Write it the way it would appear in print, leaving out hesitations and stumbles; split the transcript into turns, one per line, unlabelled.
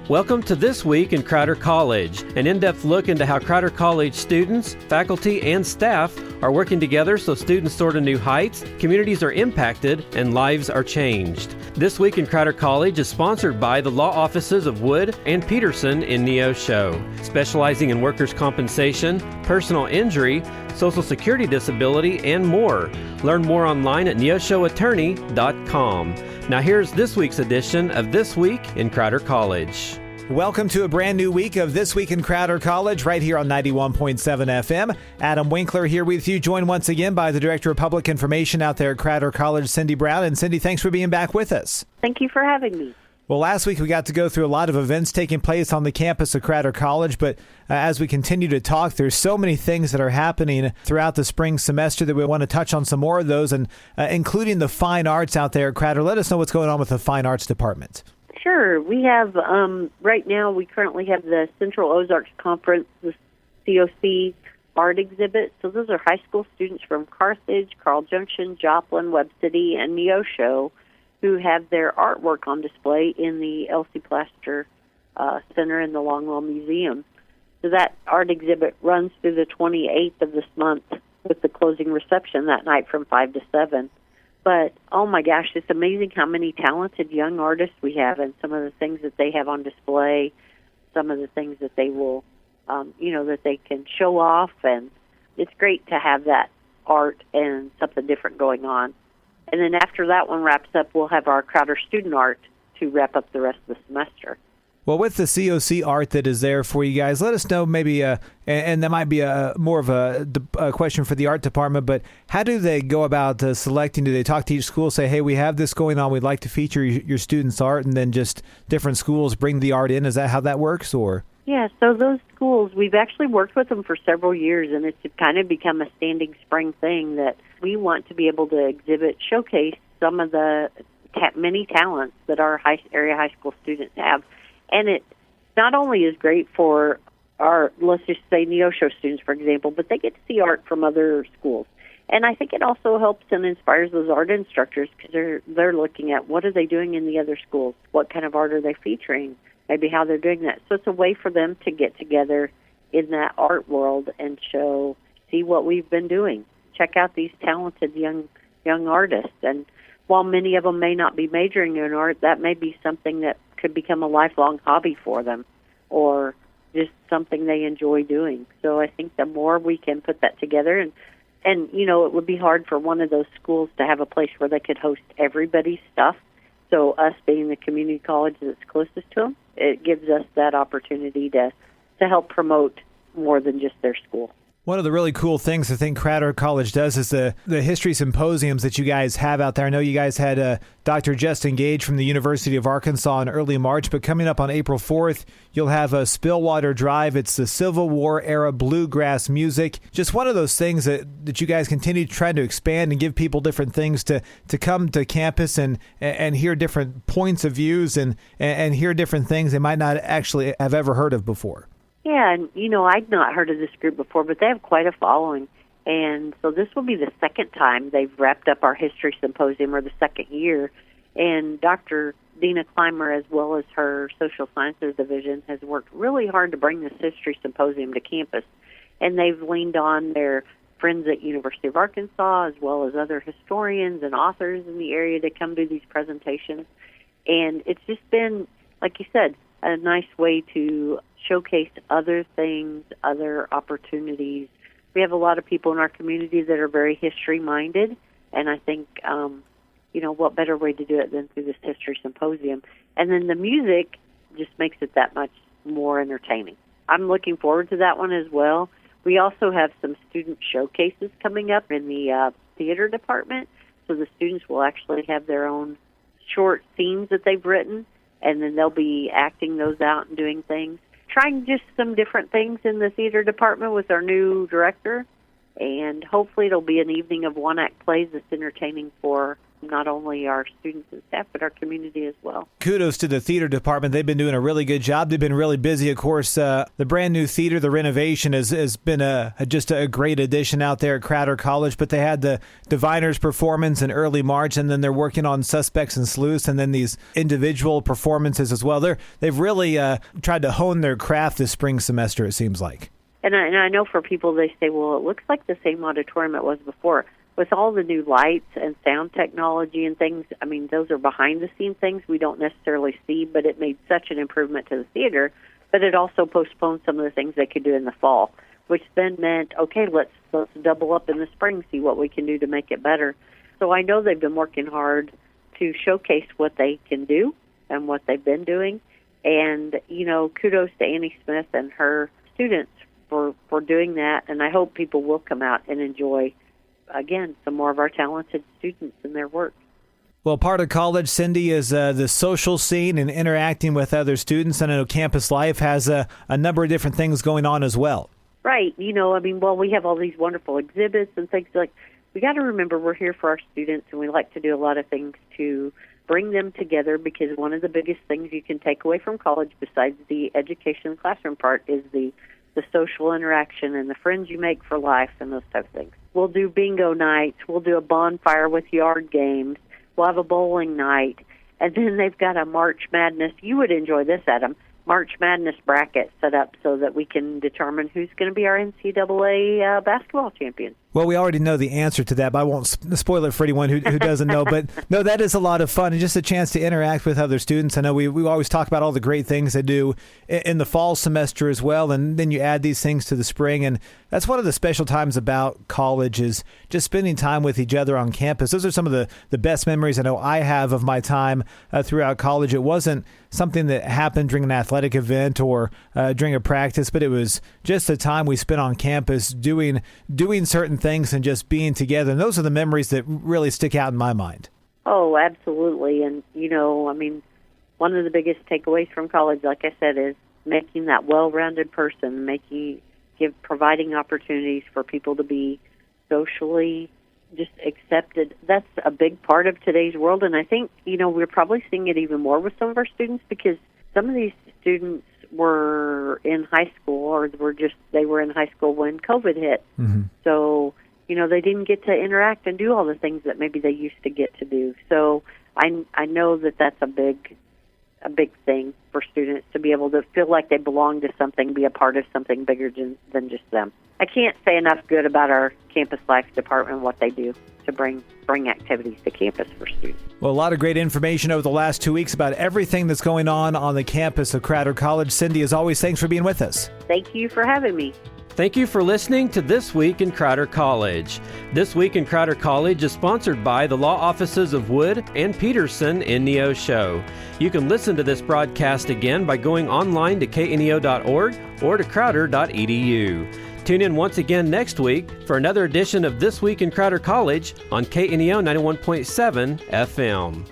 Welcome to This Week in Crowder College, an in-depth look into how Crowder College students, faculty, and staff are working together so students soar to new heights, communities are impacted, and lives are changed. This Week in Crowder College is sponsored by the law offices of Wood and Peterson in Neosho, specializing in workers' compensation, personal injury, Social Security disability, and more. Learn more online at neoshoattorney.com. Now here's this week's edition of This Week in Crowder College.
Welcome to a brand new week of This Week in Crowder College right here on 91.7 FM. Adam Winkler here with you, joined once again by the Director of Public Information out there at Crowder College, Cindy Brown. And Cindy, thanks for being back with us.
Thank you for having me.
Well, last week we got to go through a lot of events taking place on the campus of Crowder College, but as we continue to talk, there's so many things that are happening throughout the spring semester that we want to touch on some more of those, and including the fine arts out there at Crowder. Let us know what's going on with the fine arts department.
Sure. We have, right now, we currently have the Central Ozarks Conference, the COC art exhibit. So those are high school students from Carthage, Carl Junction, Joplin, Webb City, and Neosho, who have their artwork on display in the Elsie Plaster Center in the Longwell Museum. So that art exhibit runs through the 28th of this month with the closing reception that night from 5 to 7. But, oh my gosh, it's amazing how many talented young artists we have and some of the things that they have on display, some of the things that they will, that they can show off. And it's great to have that art and something different going on. And then after that one wraps up, we'll have our Crowder student art to wrap up the rest of the semester.
Well, with the COC art that is there for you guys, let us know maybe, and that might be more of a question for the art department, but how do they go about selecting? Do they talk to each school, say, hey, we have this going on, we'd like to feature your students' art, and then just different schools bring the art in? Is that how that works, or?
Yeah, so those schools, we've actually worked with them for several years, and it's kind of become a standing spring thing that we want to be able to showcase some of the many talents that our area high school students have. And it not only is great for our, let's just say, Neosho students, for example, but they get to see art from other schools. And I think it also helps and inspires those art instructors because they're looking at what are they doing in the other schools, what kind of art are they featuring, maybe how they're doing that. So it's a way for them to get together in that art world and see what we've been doing. Check out these talented young artists. And while many of them may not be majoring in art, that may be something that could become a lifelong hobby for them or just something they enjoy doing. So I think the more we can put that together, and it would be hard for one of those schools to have a place where they could host everybody's stuff. So us being the community college that's closest to them, it gives us that opportunity to help promote more than just their school.
One of the really cool things I think Crowder College does is the history symposiums that you guys have out there. I know you guys had Dr. Justin Gage from the University of Arkansas in early March, but coming up on April 4th, you'll have a Spillwater Drive. It's the Civil War era bluegrass music. Just one of those things that you guys continue to try to expand and give people different things to come to campus and hear different points of views and hear different things they might not actually have ever heard of before.
Yeah, and, I'd not heard of this group before, but they have quite a following. And so this will be the second time they've wrapped up our history symposium, or the second year. And Dr. Dina Clymer, as well as her social sciences division, has worked really hard to bring this history symposium to campus. And they've leaned on their friends at University of Arkansas, as well as other historians and authors in the area to come do these presentations. And it's just been, like you said, a nice way to showcase other things, other opportunities. We have a lot of people in our community that are very history-minded, and I think, what better way to do it than through this history symposium. And then the music just makes it that much more entertaining. I'm looking forward to that one as well. We also have some student showcases coming up in the theater department, so the students will actually have their own short scenes that they've written, and then they'll be acting those out and doing things. Trying just some different things in the theater department with our new director, and hopefully it'll be an evening of one-act plays that's entertaining for not only our students and staff, but our community as well.
Kudos to the theater department. They've been doing a really good job. They've been really busy. Of course, the brand new theater, the renovation has been just a great addition out there at Crowder College. But they had the Diviners performance in early March, and then they're working on Suspects and Sleuths, and then these individual performances as well. They've really tried to hone their craft this spring semester, it seems like.
And I know for people, they say, well, it looks like the same auditorium it was before. With all the new lights and sound technology and things, I mean, those are behind-the-scenes things we don't necessarily see, but it made such an improvement to the theater. But it also postponed some of the things they could do in the fall, which then meant, okay, let's double up in the spring, see what we can do to make it better. So I know they've been working hard to showcase what they can do and what they've been doing. And, kudos to Annie Smith and her students for doing that. And I hope people will come out and enjoy, again, some more of our talented students and their work.
Well, part of college, Cindy, is the social scene and interacting with other students. And I know Campus Life has a number of different things going on as well.
Right. we have all these wonderful exhibits and things like. We got to remember we're here for our students, and we like to do a lot of things to bring them together, because one of the biggest things you can take away from college, besides the education classroom part, is the social interaction and the friends you make for life and those types of things. We'll do bingo nights. We'll do a bonfire with yard games. We'll have a bowling night. And then they've got a March Madness. You would enjoy this, Adam. March Madness bracket set up so that we can determine who's going to be our NCAA basketball champion.
Well, we already know the answer to that, but I won't spoil it for anyone who doesn't know. But no, that is a lot of fun, and just a chance to interact with other students. I know we always talk about all the great things they do in the fall semester as well, and then you add these things to the spring. And that's one of the special times about college, is just spending time with each other on campus. Those are some of the best memories I know I have of my time throughout college. It wasn't something that happened during an athletic event or during a practice, but it was just a time we spent on campus doing certain things and just being together. And those are the memories that really stick out in my mind.
Oh, absolutely. And, one of the biggest takeaways from college, like I said, is making that well-rounded person, providing opportunities for people to be socially just accepted. That's a big part of today's world. And I think, we're probably seeing it even more with some of our students, because some of these students were in high school, or they were in high school when COVID hit. Mm-hmm. So, they didn't get to interact and do all the things that maybe they used to get to do. So I know that that's a big thing for students, to be able to feel like they belong to something, be a part of something bigger than just them. I can't say enough good about our Campus Life department and what they do to bring activities to campus for students.
Well, a lot of great information over the last 2 weeks about everything that's going on the campus of Crowder College. Cindy, as always, thanks for being with us.
Thank you for having me.
Thank you for listening to This Week in Crowder College. This Week in Crowder College is sponsored by the law offices of Wood and Peterson in Neosho. You can listen to this broadcast again by going online to kneo.org or to crowder.edu. Tune in once again next week for another edition of This Week in Crowder College on KNEO 91.7 FM.